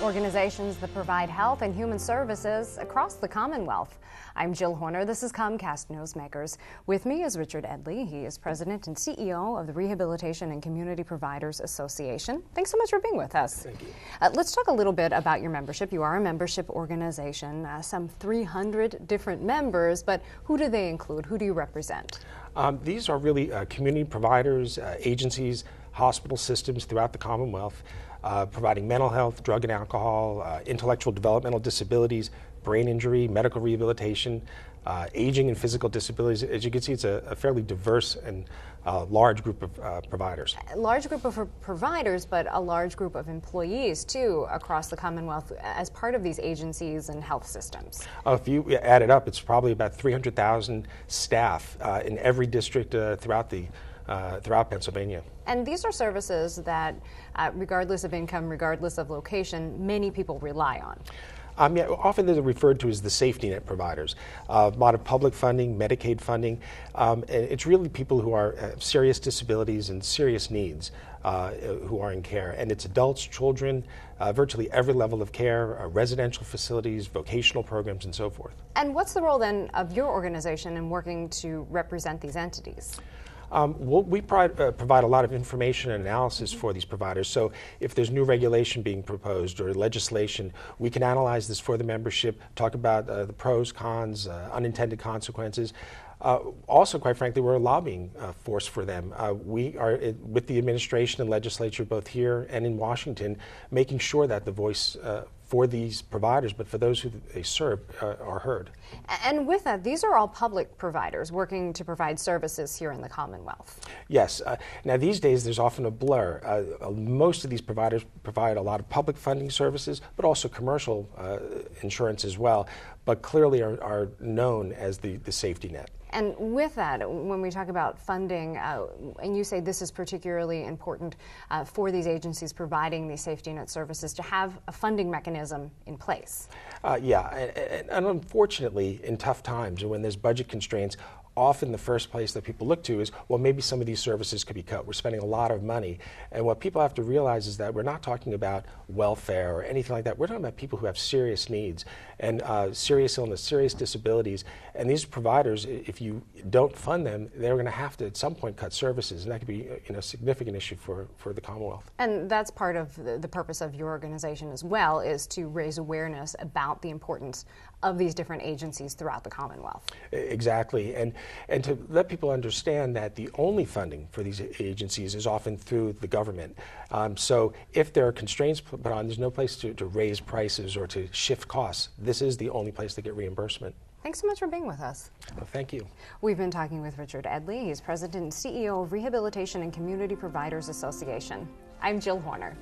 organizations that provide health and human services across the Commonwealth. I'm Jill Horner. This is Comcast Newsmakers. With me is Richard Edley. He is President and CEO of the Rehabilitation and Community Providers Association. Thanks so much for being with us. Thank you. Let's talk a little bit about your membership. You are a membership organization, some 300 different members, but who do they include? Who do you represent? These are really community providers, agencies, hospital systems throughout the Commonwealth, providing mental health, drug and alcohol, intellectual developmental disabilities, brain injury, medical rehabilitation, aging and physical disabilities. As you can see, it's a fairly diverse and large group of providers. A large group of providers, but a large group of employees, too, across the Commonwealth as part of these agencies and health systems. If you add it up, it's probably about 300,000 staff in every district throughout Pennsylvania. And these are services that, regardless of income, regardless of location, many people rely on. Often they're referred to as the safety net providers. A lot of public funding, Medicaid funding. It's really people who have serious disabilities and serious needs who are in care. And it's adults, children, virtually every level of care, residential facilities, vocational programs, and so forth. And what's the role then of your organization in working to represent these entities? We provide a lot of information and analysis for these providers. So if there's new regulation being proposed or legislation, we can analyze this for the membership, talk about the pros, cons, unintended consequences. Also, quite frankly, we're a lobbying force for them. We are, with the administration and legislature, both here and in Washington, making sure that the voice for these providers, but for those who they serve, are heard. And with that, these are all public providers working to provide services here in the Commonwealth. Yes. Now, these days, there's often a blur. Most of these providers provide a lot of public funding services, but also commercial insurance as well, but clearly are known as the safety net. And with that, when we talk about funding, and you say this is particularly important for these agencies providing these safety net services, to have a funding mechanism in place. Yeah, and unfortunately, in tough times, and when there's budget constraints, often the first place that people look to is, well, maybe some of these services could be cut. We're spending a lot of money. And what people have to realize is that we're not talking about welfare or anything like that. We're talking about people who have serious needs and serious illness, serious disabilities. And these providers, if you don't fund them, they're going to have to at some point cut services. And that could be a significant issue for the Commonwealth. And that's part of the purpose of your organization as well, is to raise awareness about the importance of these different agencies throughout the Commonwealth. Exactly. And to let people understand that the only funding for these agencies is often through the government. So if there are constraints put on, there's no place to raise prices or to shift costs. This is the only place to get reimbursement. Thanks so much for being with us. Well, thank you. We've been talking with Richard Edley. He's President and CEO of Rehabilitation and Community Providers Association. I'm Jill Horner.